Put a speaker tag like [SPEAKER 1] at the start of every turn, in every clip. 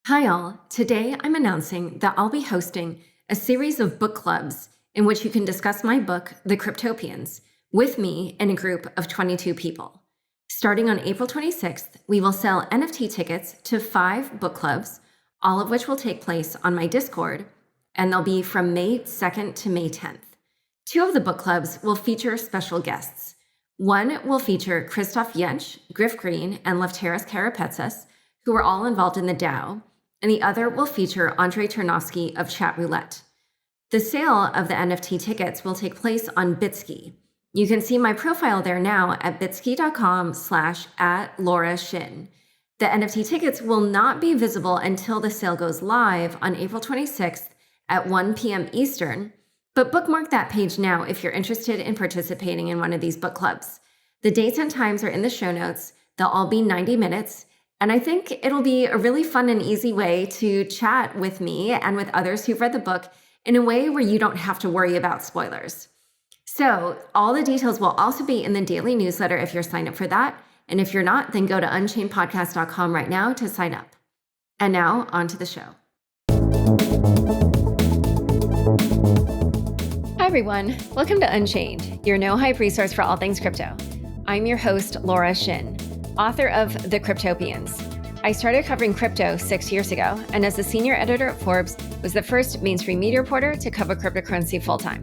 [SPEAKER 1] Hi, all. Today I'm announcing that I'll be hosting a series of book clubs in which you can discuss my book, The Cryptopians, with me in a group of 22 people. Starting on April 26th, we will sell NFT tickets to 5 book clubs, all of which will take place on my Discord, and they'll be from May 2nd to May 10th. 2 of the book clubs will feature special guests. One will feature Christoph Jensch, Griff Green, and Lefteris Karapetsas, who are all involved in the DAO, and the other will feature Andre Ternovsky of Chat Roulette. The sale of the NFT tickets will take place on Bitski. You can see my profile there now at bitski.com/@LauraShin. The NFT tickets will not be visible until the sale goes live on April 26th at 1 p.m. Eastern, but bookmark that page now if you're interested in participating in one of these book clubs. The dates and times are in the show notes. They'll all be 90 minutes. And I think it'll be a really fun and easy way to chat with me and with others who've read the book in a way where you don't have to worry about spoilers. So all the details will also be in the daily newsletter if you're signed up for that. And if you're not, then go to unchainedpodcast.com right now to sign up. And now on to the show. Hi, everyone. Welcome to Unchained, your no-hype resource for all things crypto. I'm your host, Laura Shin, author of The Cryptopians. I started covering crypto 6 years ago, and as a senior editor at Forbes, was the first mainstream media reporter to cover cryptocurrency full-time.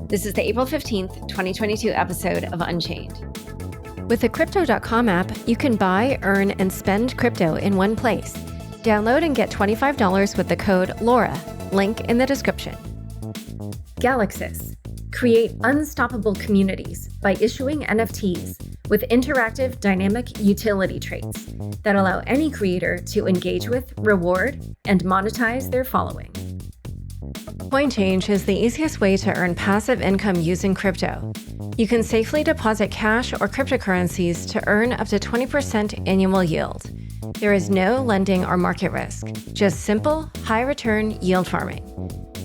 [SPEAKER 1] This is the April 15th, 2022 episode of Unchained. With the Crypto.com app, you can buy, earn, and spend crypto in one place. Download and get $25 with the code LAURA, link in the description. Galaxis. Create unstoppable communities by issuing NFTs with interactive dynamic utility traits that allow any creator to engage with, reward, and monetize their following. CoinChange is the easiest way to earn passive income using crypto. You can safely deposit cash or cryptocurrencies to earn up to 20% annual yield. There is no lending or market risk, just simple, high-return yield farming.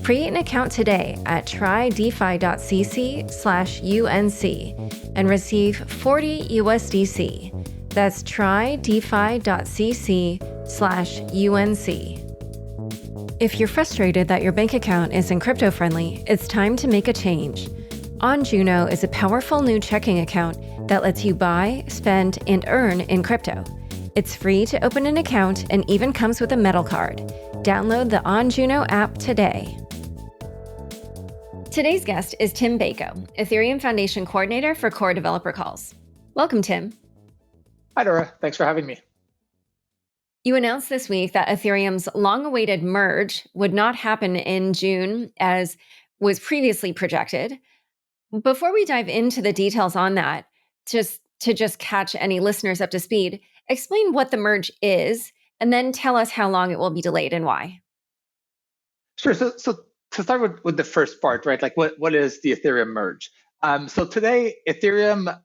[SPEAKER 1] Create an account today at trydefi.cc/UNC and receive 40 USDC. That's trydefi.cc/UNC. If you're frustrated that your bank account isn't crypto-friendly, it's time to make a change. On Juno is a powerful new checking account that lets you buy, spend, and earn in crypto. It's free to open an account and even comes with a metal card. Download the On Juno app today. Today's guest is Tim Beiko, Ethereum Foundation Coordinator for Core Developer Calls. Welcome, Tim.
[SPEAKER 2] Hi, Dora. Thanks for having me.
[SPEAKER 1] You announced this week that Ethereum's long-awaited merge would not happen in June as was previously projected. Before we dive into the details on that, just to catch any listeners up to speed, explain what the merge is, and then tell us how long it will be delayed and why.
[SPEAKER 2] Sure. So to start with the first part, right? Like what is the Ethereum merge? So today, Ethereum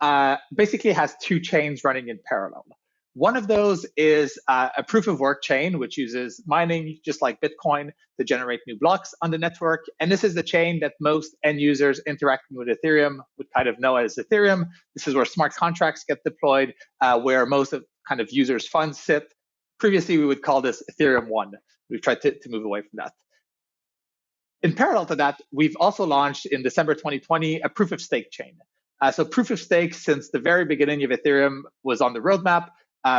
[SPEAKER 2] basically has 2 chains running in parallel. One of those is a proof of work chain, which uses mining, just like Bitcoin, to generate new blocks on the network. And this is the chain that most end users interacting with Ethereum would kind of know as Ethereum. This is where smart contracts get deployed, where most of kind of users' funds sit. Previously, we would call this Ethereum 1. We've tried to move away from that. In parallel to that, we've also launched in December 2020 a proof of stake chain. So proof of stake, since the very beginning of Ethereum, was on the roadmap.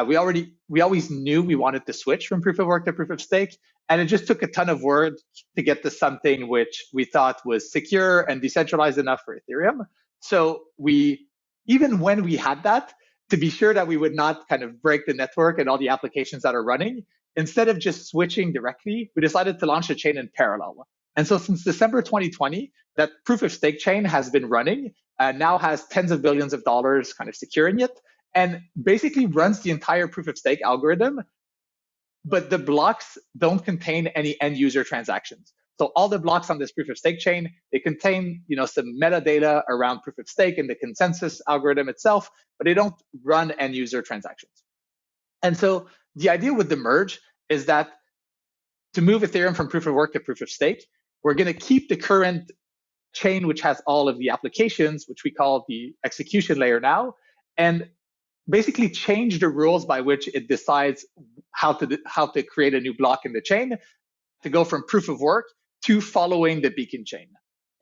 [SPEAKER 2] We always knew we wanted to switch from proof of work to proof of stake, and it just took a ton of work to get to something which we thought was secure and decentralized enough for Ethereum. So even when we had that, to be sure that we would not kind of break the network and all the applications that are running, instead of just switching directly, we decided to launch a chain in parallel. And so since December 2020, that proof of stake chain has been running, now has tens of billions of dollars kind of securing it, and basically runs the entire proof of stake algorithm. But the blocks don't contain any end user transactions. So all the blocks on this proof of stake chain, they contain some metadata around proof of stake and the consensus algorithm itself, but they don't run end user transactions. And so the idea with the merge is that to move Ethereum from proof of work to proof of stake, we're going to keep the current chain, which has all of the applications, which we call the execution layer now, and basically change the rules by which it decides how to create a new block in the chain, to go from proof of work to following the beacon chain.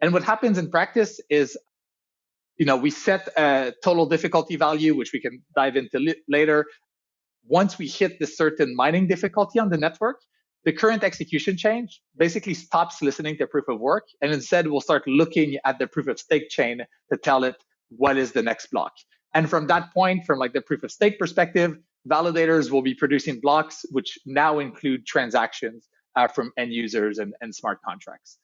[SPEAKER 2] And what happens in practice is, we set a total difficulty value, which we can dive into later. Once we hit the certain mining difficulty on the network, the current execution chain basically stops listening to proof of work, and instead we'll start looking at the proof of stake chain to tell it what is the next block. And from that point, from like the proof of stake perspective, validators will be producing blocks which now include transactions from end users and smart contracts.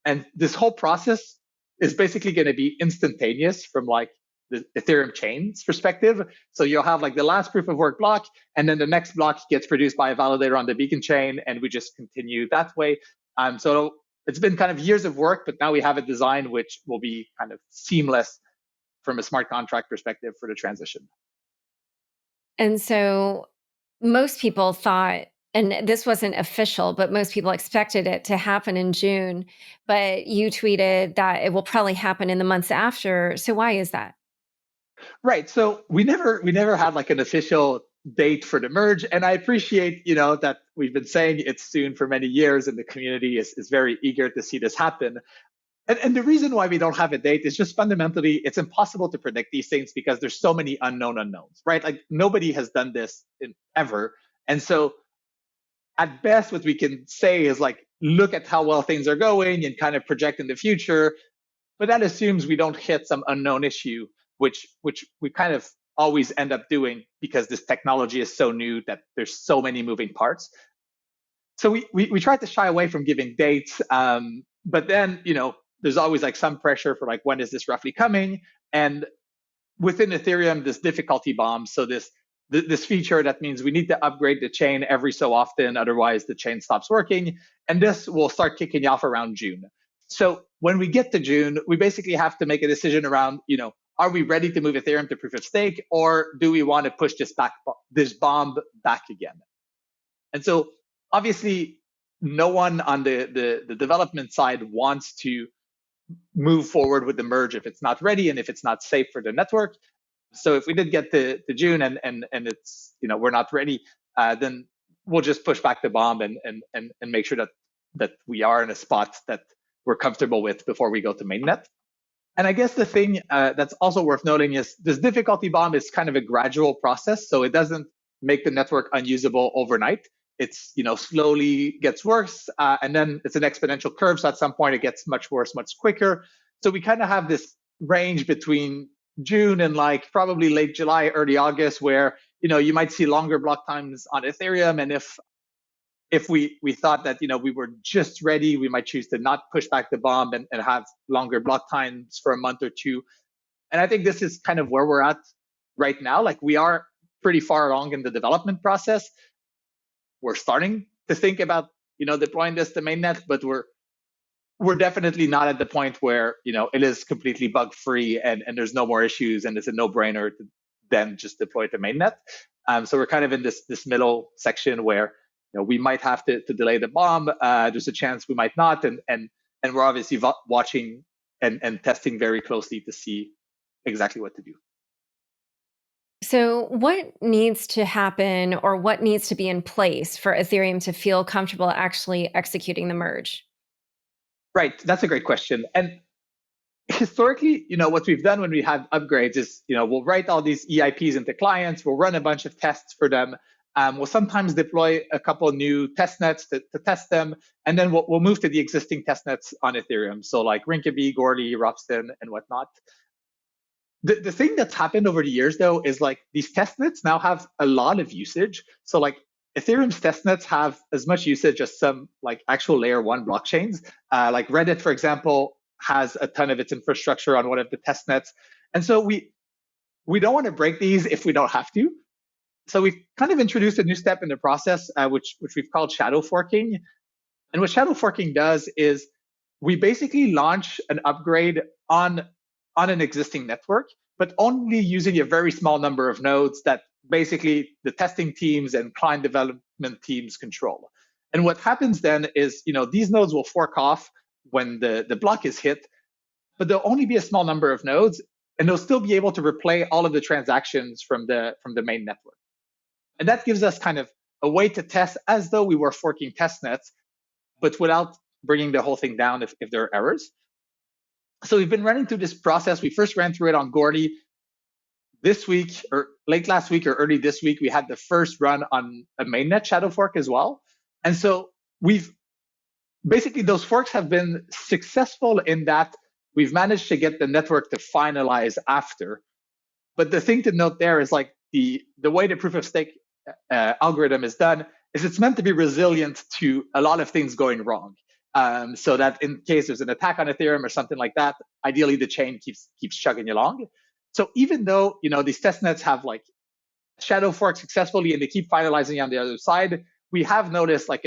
[SPEAKER 2] And this whole process is basically going to be instantaneous from like the Ethereum chain's perspective. So you'll have like the last proof of work block, and then the next block gets produced by a validator on the beacon chain, and we just continue that way. So it's been kind of years of work, but now we have a design which will be kind of seamless from a smart contract perspective for the transition.
[SPEAKER 1] And so most people thought, and this wasn't official, but most people expected it to happen in June, but you tweeted that it will probably happen in the months after. So why is that?
[SPEAKER 2] Right. So we never had like an official date for the merge. And I appreciate, that we've been saying it's soon for many years, and the community is very eager to see this happen. And the reason why we don't have a date is just fundamentally, it's impossible to predict these things because there's so many unknown unknowns, right? Like nobody has done this ever. And so at best, what we can say is like, look at how well things are going and kind of project in the future. But that assumes we don't hit some unknown issue, which we kind of always end up doing because this technology is so new that there's so many moving parts. So we tried to shy away from giving dates, but then, there's always like some pressure for like, when is this roughly coming? And within Ethereum, this difficulty bomb, so this feature that means we need to upgrade the chain every so often, otherwise the chain stops working. And this will start kicking off around June. So when we get to June, we basically have to make a decision around, are we ready to move Ethereum to proof of stake, or do we want to push this bomb back again? And so obviously, no one on the development side wants to move forward with the merge if it's not ready and if it's not safe for the network. So if we did get to June and it's, we're not ready, then we'll just push back the bomb and make sure that we are in a spot that we're comfortable with before we go to mainnet. And I guess the thing that's also worth noting is this difficulty bomb is kind of a gradual process. So it doesn't make the network unusable overnight. It's, slowly gets worse, and then it's an exponential curve. So at some point it gets much worse, much quicker. So we kind of have this range between June and like probably late July, early August, where, you might see longer block times on Ethereum. And if we thought that, we were just ready, we might choose to not push back the bomb and have longer block times for a month or two. And I think this is kind of where we're at right now. Like we are pretty far along in the development process. We're starting to think about, deploying this to mainnet, but we're definitely not at the point where, it is completely bug free and there's no more issues and it's a no-brainer to then just deploy to mainnet. So we're kind of in this middle section where, we might have to delay the bomb. There's a chance we might not, and we're obviously watching and testing very closely to see exactly what to do.
[SPEAKER 1] So what needs to happen, or what needs to be in place for Ethereum to feel comfortable actually executing the merge?
[SPEAKER 2] Right, that's a great question. And historically, what we've done when we have upgrades is, we'll write all these EIPs into clients, we'll run a bunch of tests for them. We'll sometimes deploy a couple of new test nets to test them, and then we'll move to the existing test nets on Ethereum. So like Rinkeby, Gordy, Ropsten, and whatnot. The thing that's happened over the years, though, is like these test nets now have a lot of usage. So like Ethereum's test nets have as much usage as some like actual layer one blockchains. Like Reddit, for example, has a ton of its infrastructure on one of the test nets. And so we don't want to break these if we don't have to. So we've kind of introduced a new step in the process, which we've called shadow forking. And what shadow forking does is we basically launch an upgrade on an existing network, but only using a very small number of nodes that basically the testing teams and client development teams control. And what happens then is, these nodes will fork off when the block is hit, but there'll only be a small number of nodes, and they'll still be able to replay all of the transactions from the main network. And that gives us kind of a way to test as though we were forking test nets, but without bringing the whole thing down if there are errors. So we've been running through this process. We first ran through it on Gordy. This week, or late last week or early this week, we had the first run on a mainnet shadow fork as well. And so we've basically, those forks have been successful in that we've managed to get the network to finalize after. But the thing to note there is like the way the proof of stake algorithm is done is it's meant to be resilient to a lot of things going wrong. So that in case there's an attack on Ethereum or something like that, ideally the chain keeps chugging along. So even though these testnets have like shadow fork successfully and they keep finalizing on the other side, we have noticed like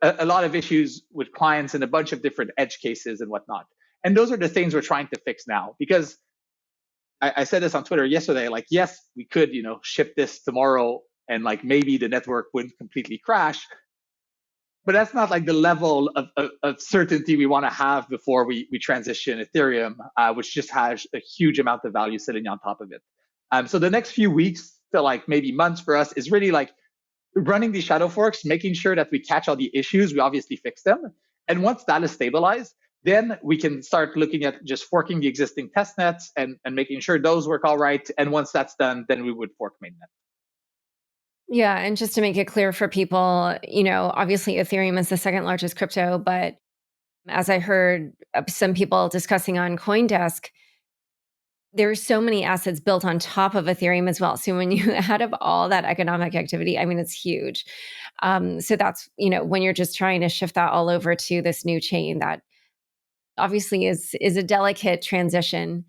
[SPEAKER 2] a lot of issues with clients and a bunch of different edge cases and whatnot. And those are the things we're trying to fix now. Because I said this on Twitter yesterday, like, yes, we could, ship this tomorrow and like maybe the network wouldn't completely crash. But that's not like the level of certainty we want to have before we transition Ethereum, which just has a huge amount of value sitting on top of it. So the next few weeks to like maybe months for us is really like running these shadow forks, making sure that we catch all the issues, we obviously fix them. And once that is stabilized, then we can start looking at just forking the existing test nets and making sure those work all right. And once that's done, then we would fork mainnet.
[SPEAKER 1] Yeah. And just to make it clear for people, obviously Ethereum is the second largest crypto, but as I heard some people discussing on CoinDesk, there's so many assets built on top of Ethereum as well. So when you add up all that economic activity, I mean, it's huge. So that's, when you're just trying to shift that all over to this new chain, that obviously is a delicate transition.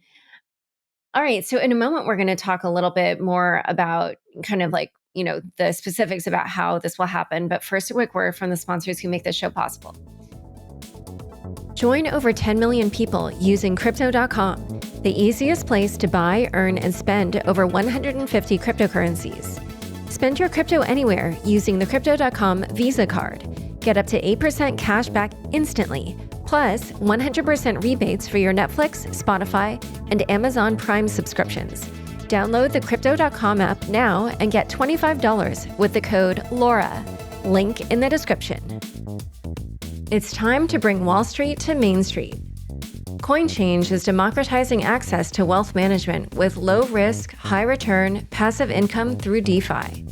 [SPEAKER 1] All right. So in a moment, we're going to talk a little bit more about kind of like, the specifics about how this will happen. But first, a quick word from the sponsors who make this show possible. Join over 10 million people using Crypto.com, the easiest place to buy, earn, and spend over 150 cryptocurrencies. Spend your crypto anywhere using the Crypto.com Visa card. Get up to 8% cash back instantly, plus 100% rebates for your Netflix, Spotify, and Amazon Prime subscriptions. Download the Crypto.com app now and get $25 with the code LAURA. Link in the description. It's time to bring Wall Street to Main Street. CoinChange is democratizing access to wealth management with low-risk, high-return, passive income through DeFi.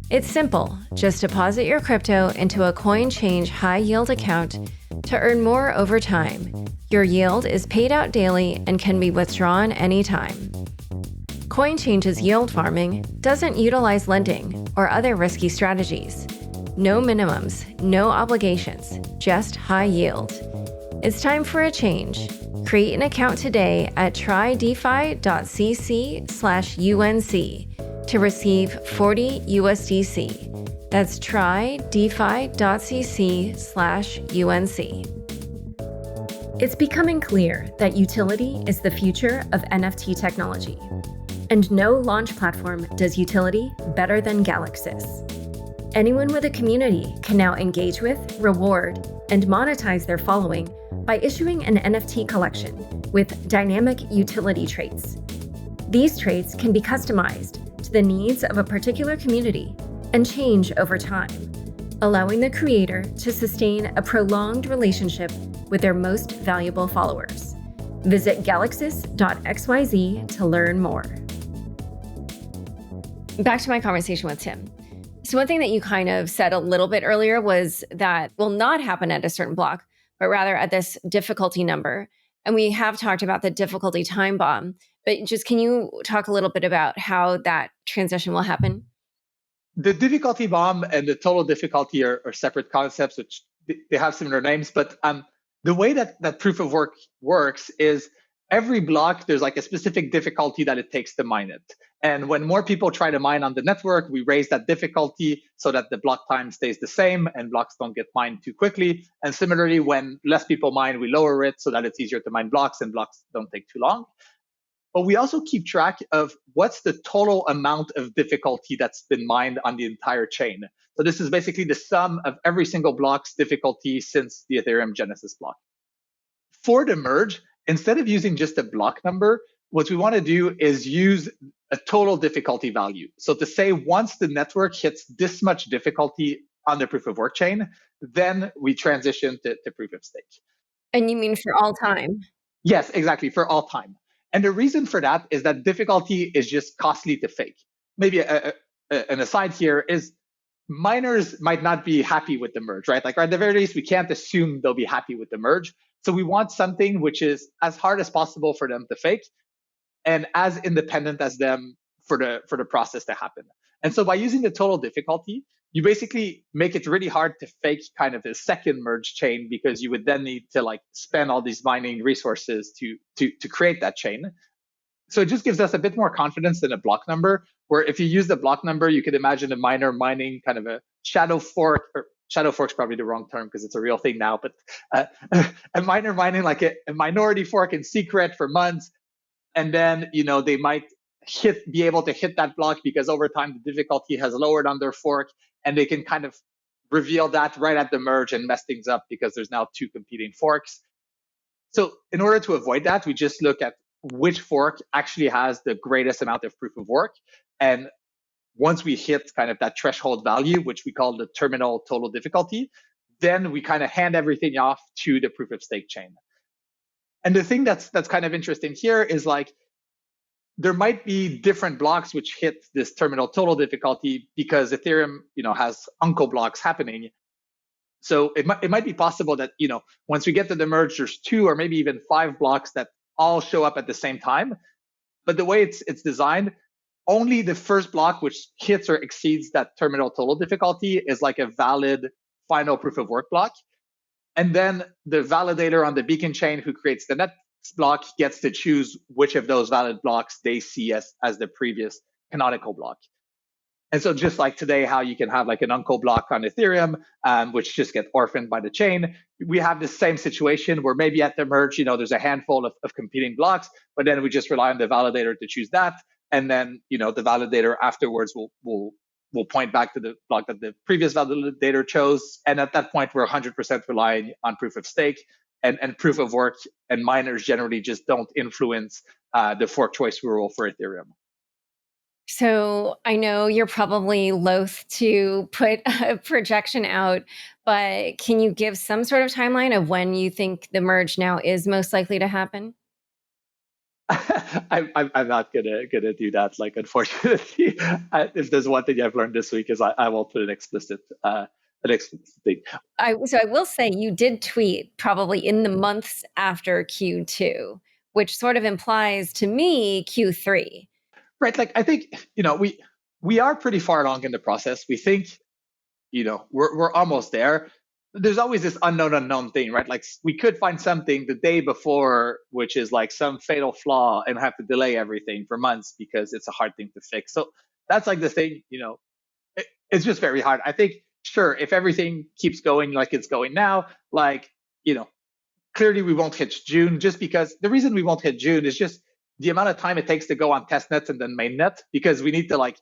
[SPEAKER 1] It's simple. Just deposit your crypto into a CoinChange high-yield account to earn more over time. Your yield is paid out daily and can be withdrawn anytime. CoinChange's yield farming doesn't utilize lending or other risky strategies. No minimums, no obligations, just high yield. It's time for a change. Create an account today at trydefi.cc/UNC to receive 40 USDC. That's trydefi.cc/UNC. It's becoming clear that utility is the future of NFT technology. And no launch platform does utility better than Galaxis. Anyone with a community can now engage with, reward, and monetize their following by issuing an NFT collection with dynamic utility traits. These traits can be customized to the needs of a particular community and change over time, allowing the creator to sustain a prolonged relationship with their most valuable followers. Visit galaxis.xyz to learn more. Back to my conversation with Tim. So one thing that you kind of said a little bit earlier was that will not happen at a certain block, but rather at this difficulty number. And we have talked about the difficulty time bomb, but just can you talk a little bit about how that transition will happen?
[SPEAKER 2] The difficulty bomb and the total difficulty are separate concepts, which they have similar names. But the way that proof of work works is every block, there's like a specific difficulty that it takes to mine it. And when more people try to mine on the network, we raise that difficulty so that the block time stays the same and blocks don't get mined too quickly. And similarly, when less people mine, we lower it so that it's easier to mine blocks and blocks don't take too long. But we also keep track of what's the total amount of difficulty that's been mined on the entire chain. So this is basically the sum of every single block's difficulty since the Ethereum Genesis block. For the merge, instead of using just a block number, what we want to do is use a total difficulty value. So to say once the network hits this much difficulty on the proof of work chain, then we transition to proof of stake.
[SPEAKER 1] And you mean for all time?
[SPEAKER 2] Yes, exactly, for all time. And the reason for that is that difficulty is just costly to fake. Maybe an aside here is miners might not be happy with the merge, right? Like, or at the very least, we can't assume they'll be happy with the merge. So we want something which is as hard as possible for them to fake and as independent as them for the process to happen. And so by using the total difficulty, you basically make it really hard to fake kind of a second merge chain, because you would then need to like spend all these mining resources to create that chain. So it just gives us a bit more confidence than a block number, where if you use the block number, you could imagine a miner mining kind of a shadow fork, or shadow fork's probably the wrong term because it's a real thing now, but a miner mining like a minority fork in secret for months. And then, they might be able to hit that block because over time the difficulty has lowered on their fork, and they can kind of reveal that right at the merge and mess things up because there's now two competing forks. So in order to avoid that, we just look at which fork actually has the greatest amount of proof of work. And once we hit kind of that threshold value, which we call the terminal total difficulty, then we kind of hand everything off to the proof of stake chain. And the thing that's kind of interesting here is like, there might be different blocks which hit this terminal total difficulty because Ethereum, has uncle blocks happening. So it might be possible that, once we get to the merge, there's 2 or maybe even 5 blocks that all show up at the same time. But the way it's designed, only the first block which hits or exceeds that terminal total difficulty is like a valid final proof of work block. And then the validator on the beacon chain who creates the next block gets to choose which of those valid blocks they see as the previous canonical block. And so just like today, how you can have like an uncle block on Ethereum, which just get orphaned by the chain, we have the same situation where maybe at the merge, there's a handful of competing blocks, but then we just rely on the validator to choose that. And then, the validator afterwards will point back to the block that the previous validator chose. And at that point, we're 100% relying on proof of stake, and proof of work, and miners generally just don't influence the fork choice rule for Ethereum.
[SPEAKER 1] So I know you're probably loath to put a projection out, but can you give some sort of timeline of when you think the merge now is most likely to happen?
[SPEAKER 2] I'm not gonna do that. Like, unfortunately, if there's one thing I've learned this week is I won't put an explicit thing.
[SPEAKER 1] So I will say you did tweet probably in the months after Q2, which sort of implies to me Q3.
[SPEAKER 2] Right. Like, I think, we are pretty far along in the process. We think, we're almost there. There's always this unknown thing, right? Like, we could find something the day before, which is like some fatal flaw, and have to delay everything for months because it's a hard thing to fix. So that's like the thing, it's just very hard. I think, sure, if everything keeps going like it's going now, like, clearly we won't hit June, just because the reason we won't hit June is just the amount of time it takes to go on testnets and then mainnet, because we need to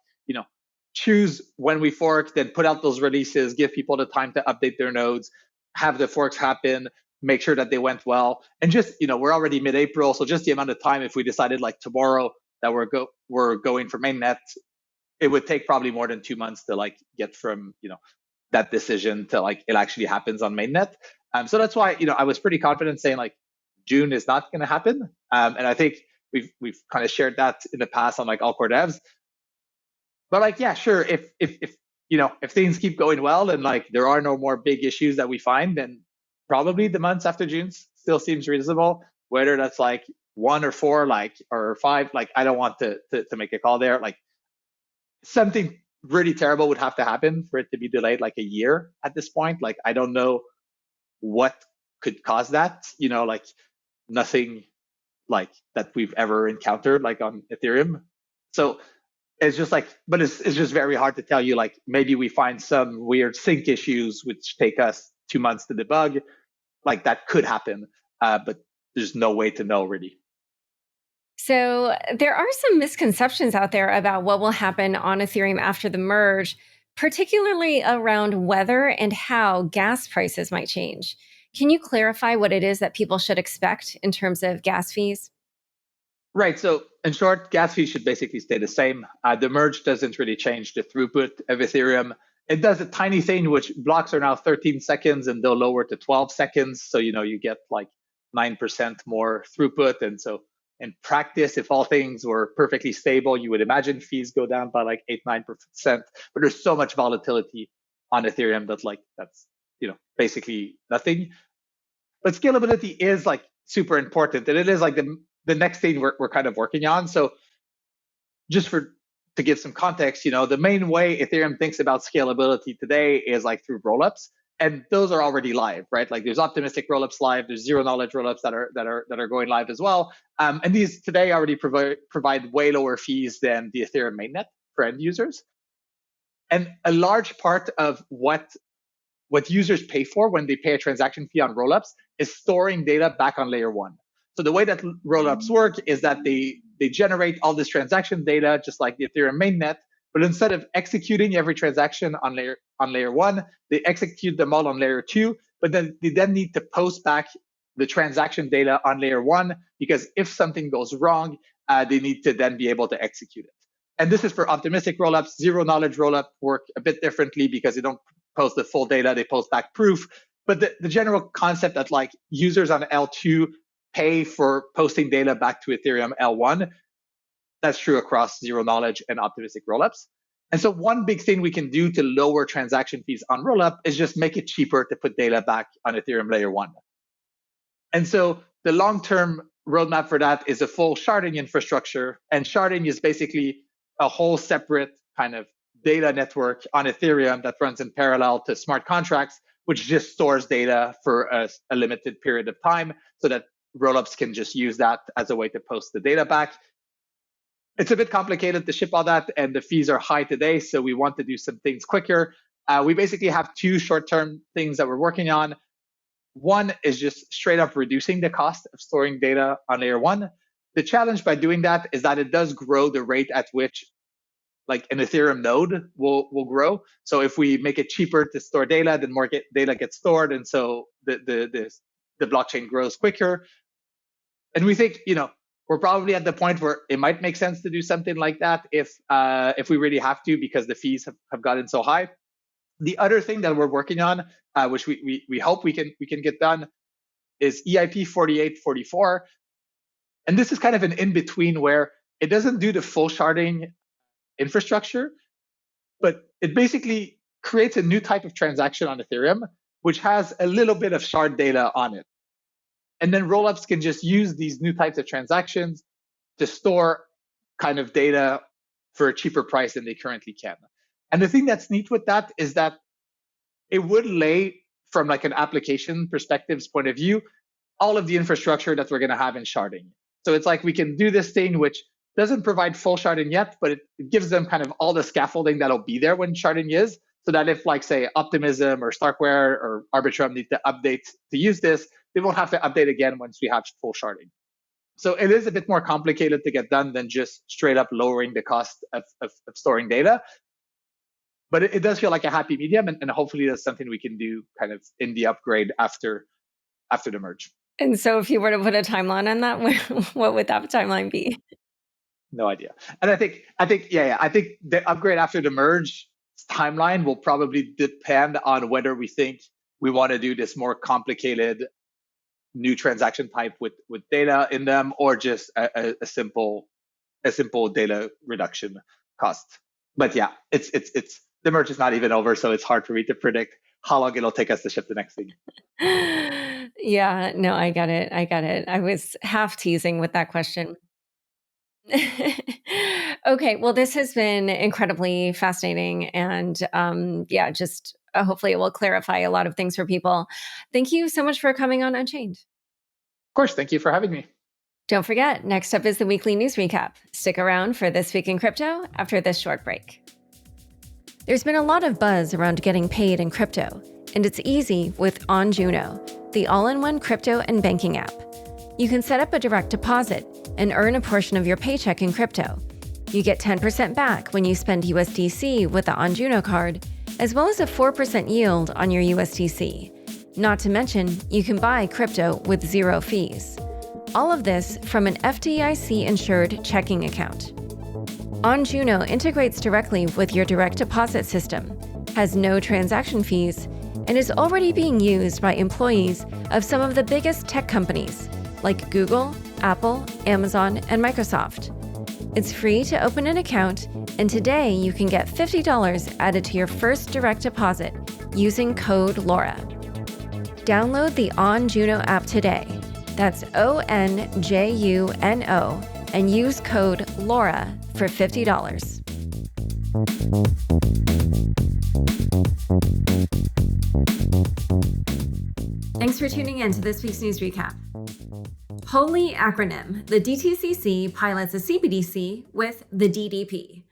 [SPEAKER 2] choose when we fork, then put out those releases, give people the time to update their nodes, have the forks happen, make sure that they went well. And just, we're already mid-April, so just the amount of time, if we decided like tomorrow that we're going for mainnet, it would take probably more than 2 months to like get from, that decision to like it actually happens on mainnet. So that's why, I was pretty confident saying like June is not going to happen. And I think we've kind of shared that in the past on like all core devs. But like, yeah, sure. If things keep going well and like there are no more big issues that we find, then probably the months after June still seems reasonable. Whether that's like 1 or 4, like, or 5, like, I don't want to make a call there. Like, something really terrible would have to happen for it to be delayed like a year at this point. Like, I don't know what could cause that. Like, nothing like that we've ever encountered like on Ethereum. So it's just like, but it's just very hard to tell you. Like, maybe we find some weird sync issues which take us 2 months to debug. Like, that could happen, but there's no way to know really.
[SPEAKER 1] So there are some misconceptions out there about what will happen on Ethereum after the merge, particularly around whether and how gas prices might change. Can you clarify what it is that people should expect in terms of gas fees?
[SPEAKER 2] Right. So in short, gas fees should basically stay the same. The merge doesn't really change the throughput of Ethereum. It does a tiny thing, which blocks are now 13 seconds and they'll lower to 12 seconds. So, you get like 9% more throughput. And so in practice, if all things were perfectly stable, you would imagine fees go down by like 8-9%. But there's so much volatility on Ethereum that's basically nothing. But scalability is like super important. And it is like the next thing we're kind of working on. So just to give some context, the main way Ethereum thinks about scalability today is like through rollups, and those are already live, right? Like there's optimistic rollups live, there's zero knowledge rollups that are going live as well, and these today already provide way lower fees than the Ethereum mainnet for end users. And a large part of what users pay for when they pay a transaction fee on rollups is storing data back on layer one. So the way that rollups work is that they generate all this transaction data, just like the Ethereum mainnet, but instead of executing every transaction on layer one, they execute them all on layer two, but then they need to post back the transaction data on layer one, because if something goes wrong, they need to then be able to execute it. And this is for optimistic rollups. Zero knowledge rollup work a bit differently because they don't post the full data, they post back proof. But the general concept that like users on L2 pay for posting data back to Ethereum L1, that's true across zero knowledge and optimistic rollups. And so one big thing we can do to lower transaction fees on rollup is just make it cheaper to put data back on Ethereum layer one. And so the long-term roadmap for that is a full sharding infrastructure. And sharding is basically a whole separate kind of data network on Ethereum that runs in parallel to smart contracts, which just stores data for a limited period of time so that rollups can just use that as a way to post the data back. It's a bit complicated to ship all that, and the fees are high today, so we want to do some things quicker. We basically have two short-term things that we're working on. One is just straight up reducing the cost of storing data on layer one. The challenge by doing that is that it does grow the rate at which like an Ethereum node will grow. So if we make it cheaper to store data, then more data gets stored, and so the blockchain grows quicker. And we think, we're probably at the point where it might make sense to do something like that if we really have to, because the fees have gotten so high. The other thing that we're working on, which we hope we can get done, is Ep.341. And this is kind of an in-between where it doesn't do the full sharding infrastructure, but it basically creates a new type of transaction on Ethereum, which has a little bit of shard data on it. And then rollups can just use these new types of transactions to store kind of data for a cheaper price than they currently can. And the thing that's neat with that is that it would lay, from like an application perspective's point of view, all of the infrastructure that we're going to have in sharding. So it's like we can do this thing which doesn't provide full sharding yet, but it gives them kind of all the scaffolding that'll be there when sharding is, so that if like say Optimism or Starkware or Arbitrum need to update to use this, they won't have to update again once we have full sharding. So it is a bit more complicated to get done than just straight up lowering the cost of storing data. But it does feel like a happy medium, and hopefully that's something we can do kind of in the upgrade after the merge.
[SPEAKER 1] And so if you were to put a timeline on that, what would that timeline be?
[SPEAKER 2] No idea. And I think the upgrade after the merge timeline will probably depend on whether we think we want to do this more complicated new transaction type with data in them, or just a simple data reduction cost. But yeah, it's the merge is not even over, so it's hard for me to predict how long it'll take us to ship the next thing.
[SPEAKER 1] Yeah, no, I get it. I was half teasing with that question. Okay, well, this has been incredibly fascinating, and just hopefully it will clarify a lot of things for people. Thank you so much for coming on Unchained.
[SPEAKER 2] Of course, thank you for having me.
[SPEAKER 1] Don't forget, next up is the weekly news recap. Stick around for This Week in Crypto after this short break. There's been a lot of buzz around getting paid in crypto, and it's easy with OnJuno, the all-in-one crypto and banking app. You can set up a direct deposit and earn a portion of your paycheck in crypto. You get 10% back when you spend USDC with the OnJuno card, as well as a 4% yield on your USDC. Not to mention, you can buy crypto with zero fees. All of this from an FDIC-insured checking account. On Juno integrates directly with your direct deposit system, has no transaction fees, and is already being used by employees of some of the biggest tech companies like Google, Apple, Amazon, and Microsoft. It's free to open an account, and today you can get $50 added to your first direct deposit using code LAURA. Download the On Juno app today. That's ONJUNO, and use code LAURA for $50. Thanks for tuning in to this week's news recap. Holy acronym, the DTCC pilots the CBDC with the DDP.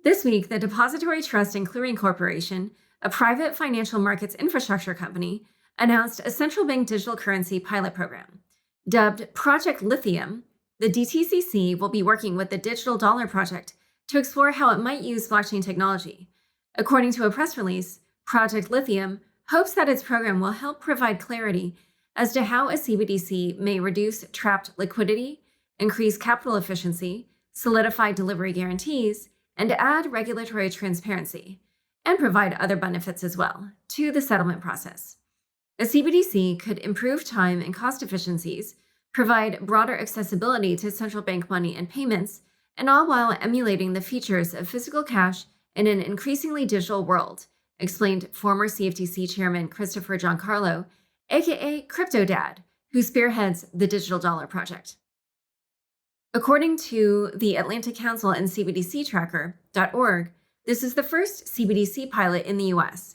[SPEAKER 1] This week, the Depository Trust and Clearing Corporation, a private financial markets infrastructure company, announced a central bank digital currency pilot program. Dubbed Project Lithium, the DTCC will be working with the Digital Dollar Project to explore how it might use blockchain technology. According to a press release, Project Lithium hopes that its program will help provide clarity as to how a CBDC may reduce trapped liquidity, increase capital efficiency, solidify delivery guarantees, and add regulatory transparency, and provide other benefits as well to the settlement process. A CBDC could improve time and cost efficiencies, provide broader accessibility to central bank money and payments, and all while emulating the features of physical cash in an increasingly digital world, explained former CFTC Chairman Christopher Giancarlo, aka Crypto Dad, who spearheads the Digital Dollar Project. According to the Atlantic Council and CBDCtracker.org, this is the first CBDC pilot in the US.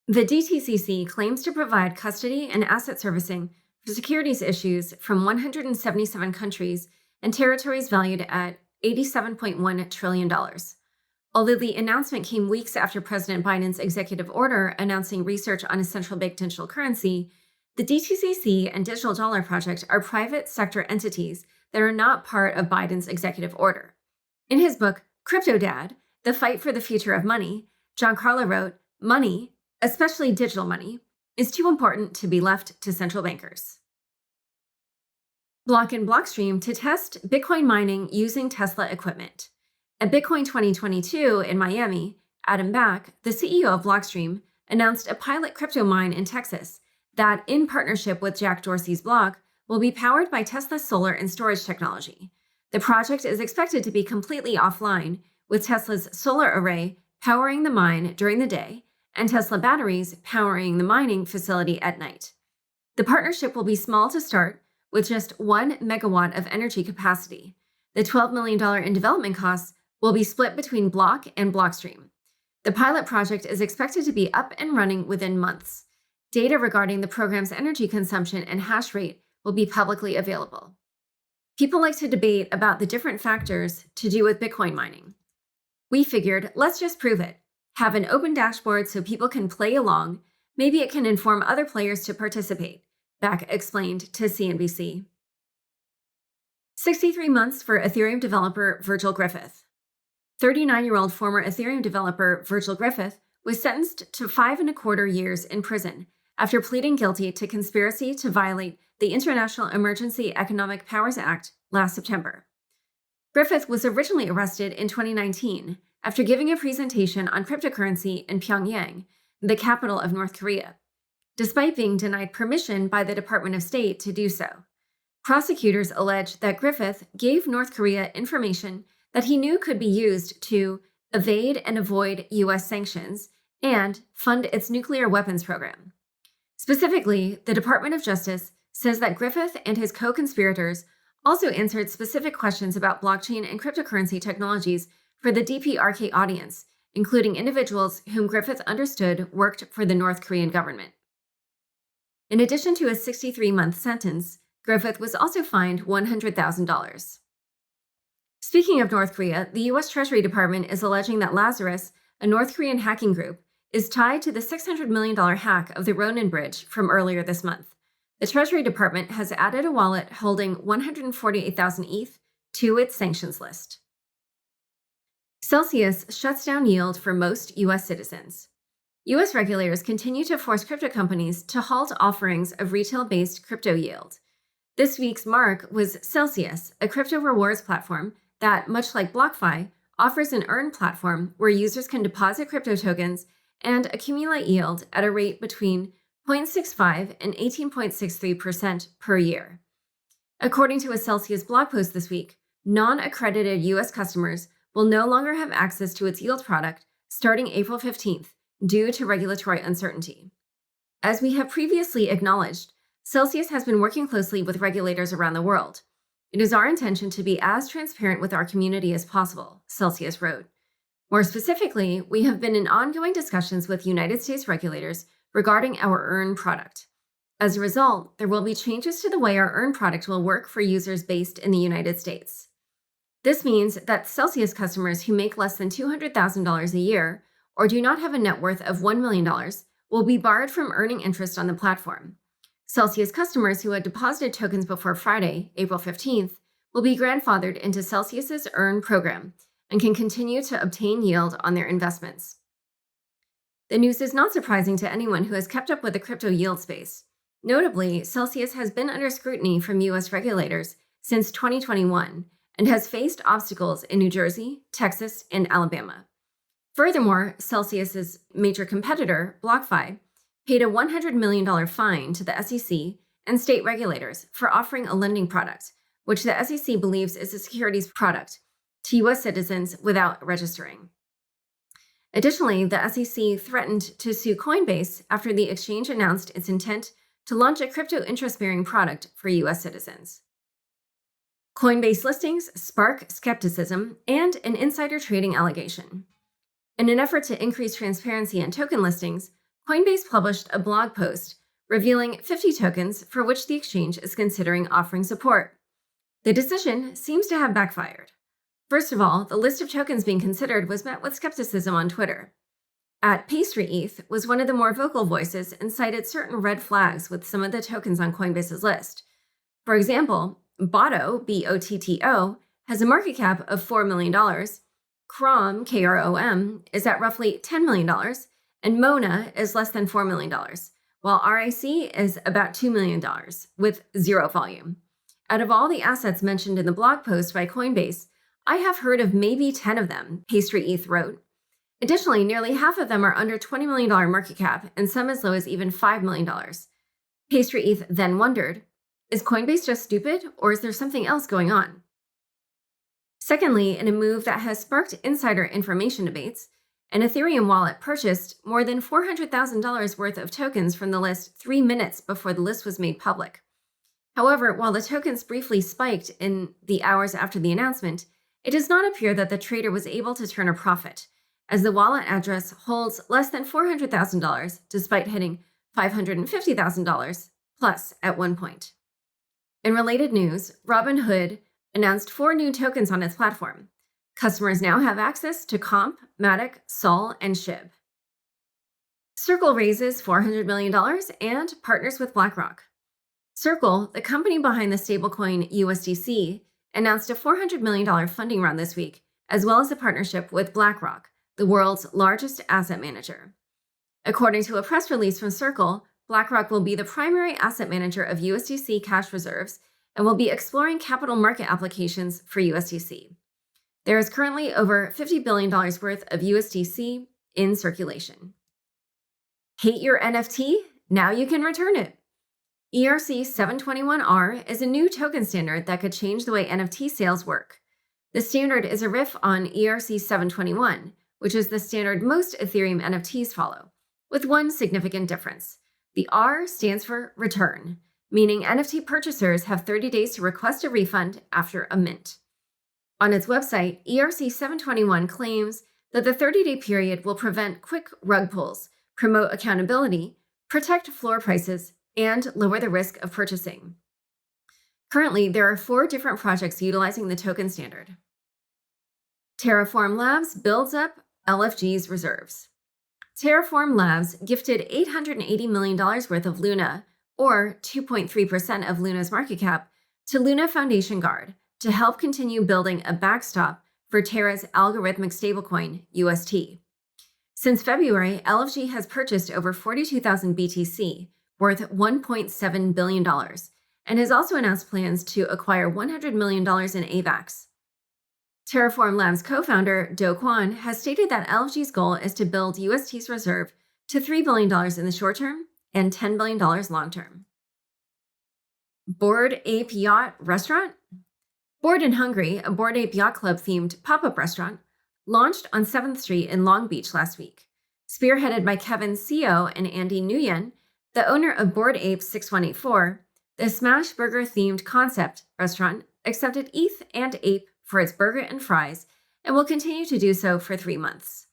[SPEAKER 1] The DTCC claims to provide custody and asset servicing for securities issues from 177 countries and territories valued at $87.1 trillion. Although the announcement came weeks after President Biden's executive order announcing research on a central bank digital currency, the DTCC and Digital Dollar Project are private sector entities that are not part of Biden's executive order. In his book, Crypto Dad, The Fight for the Future of Money, Giancarlo wrote, "Money, especially digital money, is too important to be left to central bankers." Block and Blockstream to test Bitcoin mining using Tesla equipment. At Bitcoin 2022 in Miami, Adam Back, the CEO of Blockstream, announced a pilot crypto mine in Texas that, in partnership with Jack Dorsey's Block, will be powered by Tesla's solar and storage technology. The project is expected to be completely offline, with Tesla's solar array powering the mine during the day and Tesla batteries powering the mining facility at night. The partnership will be small to start, with just 1 megawatt of energy capacity. The $12 million in development costs will be split between Block and Blockstream. The pilot project is expected to be up and running within months. Data regarding the program's energy consumption and hash rate will be publicly available. People like to debate about the different factors to do with Bitcoin mining. We figured, let's just prove it. Have an open dashboard so people can play along. Maybe it can inform other players to participate, Back explained to CNBC. 63 months for Ethereum developer Virgil Griffith. 39-year-old former Ethereum developer Virgil Griffith was sentenced to 5.25 years in prison after pleading guilty to conspiracy to violate the International Emergency Economic Powers Act last September. Griffith was originally arrested in 2019 after giving a presentation on cryptocurrency in Pyongyang, the capital of North Korea, despite being denied permission by the Department of State to do so. Prosecutors allege that Griffith gave North Korea information that he knew could be used to evade and avoid U.S. sanctions and fund its nuclear weapons program. Specifically, the Department of Justice says that Griffith and his co-conspirators also answered specific questions about blockchain and cryptocurrency technologies for the DPRK audience, including individuals whom Griffith understood worked for the North Korean government. In addition to a 63-month sentence, Griffith was also fined $100,000. Speaking of North Korea, the U.S. Treasury Department is alleging that Lazarus, a North Korean hacking group, is tied to the $600 million hack of the Ronin Bridge from earlier this month. The Treasury Department has added a wallet holding 148,000 ETH to its sanctions list. Celsius shuts down yield for most U.S. citizens. U.S. regulators continue to force crypto companies to halt offerings of retail-based crypto yield. This week's mark was Celsius, a crypto rewards platform that, much like BlockFi, offers an earn platform where users can deposit crypto tokens and accumulate yield at a rate between 0.65 and 18.63% per year. According to a Celsius blog post this week, non-accredited U.S. customers will no longer have access to its yield product starting April 15th due to regulatory uncertainty. As we have previously acknowledged, Celsius has been working closely with regulators around the world. It is our intention to be as transparent with our community as possible, Celsius wrote. More specifically, we have been in ongoing discussions with United States regulators regarding our earn product. As a result, there will be changes to the way our earn product will work for users based in the United States. This means that Celsius customers who make less than $200,000 a year or do not have a net worth of $1 million will be barred from earning interest on the platform. Celsius customers who had deposited tokens before Friday, April 15th, will be grandfathered into Celsius's earn program and can continue to obtain yield on their investments. The news is not surprising to anyone who has kept up with the crypto yield space. Notably, Celsius has been under scrutiny from U.S. regulators since 2021 and has faced obstacles in New Jersey, Texas, and Alabama. Furthermore, Celsius's major competitor, BlockFi, paid a $100 million fine to the SEC and state regulators for offering a lending product, which the SEC believes is a securities product, to U.S. citizens without registering. Additionally, the SEC threatened to sue Coinbase after the exchange announced its intent to launch a crypto interest-bearing product for U.S. citizens. Coinbase listings spark skepticism and an insider trading allegation. In an effort to increase transparency in token listings, Coinbase published a blog post revealing 50 tokens for which the exchange is considering offering support. The decision seems to have backfired. First of all, the list of tokens being considered was met with skepticism on Twitter. @PastryETH was one of the more vocal voices and cited certain red flags with some of the tokens on Coinbase's list. For example, Botto, B-O-T-T-O, has a market cap of $4 million, Krom, K-R-O-M, is at roughly $10 million, and Mona is less than $4 million, while RIC is about $2 million, with zero volume. Out of all the assets mentioned in the blog post by Coinbase, I have heard of maybe 10 of them, PastryETH wrote. Additionally, nearly half of them are under $20 million market cap, and some as low as even $5 million. PastryETH then wondered, is Coinbase just stupid, or is there something else going on? Secondly, in a move that has sparked insider information debates, an Ethereum wallet purchased more than $400,000 worth of tokens from the list 3 minutes before the list was made public. However, while the tokens briefly spiked in the hours after the announcement, it does not appear that the trader was able to turn a profit, as the wallet address holds less than $400,000 despite hitting $550,000 plus at one point. In related news, Robinhood announced 4 new tokens on its platform. Customers now have access to Comp, Matic, Sol, and SHIB. Circle raises $400 million and partners with BlackRock. Circle, the company behind the stablecoin USDC, announced a $400 million funding round this week, as well as a partnership with BlackRock, the world's largest asset manager. According to a press release from Circle, BlackRock will be the primary asset manager of USDC cash reserves and will be exploring capital market applications for USDC. There is currently over $50 billion worth of USDC in circulation. Hate your NFT? Now you can return it. ERC 721R is a new token standard that could change the way NFT sales work. The standard is a riff on ERC 721, which is the standard most Ethereum NFTs follow, with one significant difference. The R stands for return, meaning NFT purchasers have 30 days to request a refund after a mint. On its website, ERC 721 claims that the 30-day period will prevent quick rug pulls, promote accountability, protect floor prices, and lower the risk of purchasing. Currently, there are 4 different projects utilizing the token standard. Terraform Labs builds up LFG's reserves. Terraform Labs gifted $880 million worth of Luna, or 2.3% of Luna's market cap, to Luna Foundation Guard to help continue building a backstop for Terra's algorithmic stablecoin, UST. Since February, LFG has purchased over 42,000 BTC, worth $1.7 billion, and has also announced plans to acquire $100 million in AVAX. Terraform Labs co-founder Do Kwon has stated that LFG's goal is to build UST's reserve to $3 billion in the short term and $10 billion long term. Bored Ape Yacht Restaurant? Bored and Hungry, a Bored Ape Yacht Club themed pop-up restaurant, launched on 7th Street in Long Beach last week. Spearheaded by Kevin Seo and Andy Nguyen, the owner of Bored Ape 6184, the Smash Burger themed concept restaurant accepted ETH and Ape for its burger and fries and will continue to do so for 3 months.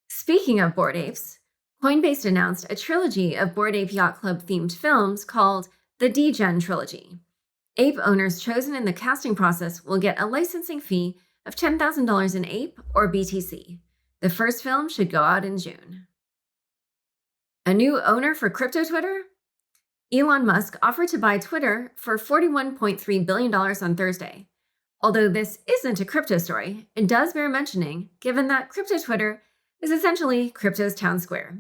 [SPEAKER 1] Speaking of Bored Apes, Coinbase announced a trilogy of Bored Ape Yacht Club themed films called the D-Gen Trilogy. Ape owners chosen in the casting process will get a licensing fee of $10,000 in Ape or BTC. The first film should go out in June. A new owner for crypto Twitter? Elon Musk offered to buy Twitter for $41.3 billion on Thursday. Although this isn't a crypto story, it does bear mentioning given that crypto Twitter is essentially crypto's town square.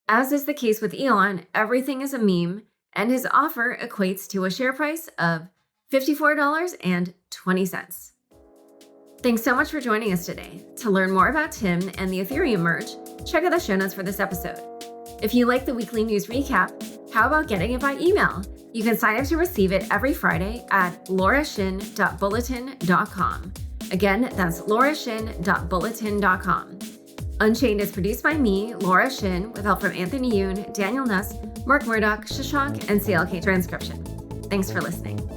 [SPEAKER 1] As is the case with Elon, everything is a meme, and his offer equates to a share price of $54.20. Thanks so much for joining us today. To learn more about Tim and the Ethereum Merge, check out the show notes for this episode. If you like the weekly news recap, how about getting it by email? You can sign up to receive it every Friday at laurashin.bulletin.com. Again, that's laurashin.bulletin.com. Unchained is produced by me, Laura Shin, with help from Anthony Yoon, Daniel Nuss, Mark Murdoch, Shashank, and CLK Transcription. Thanks for listening.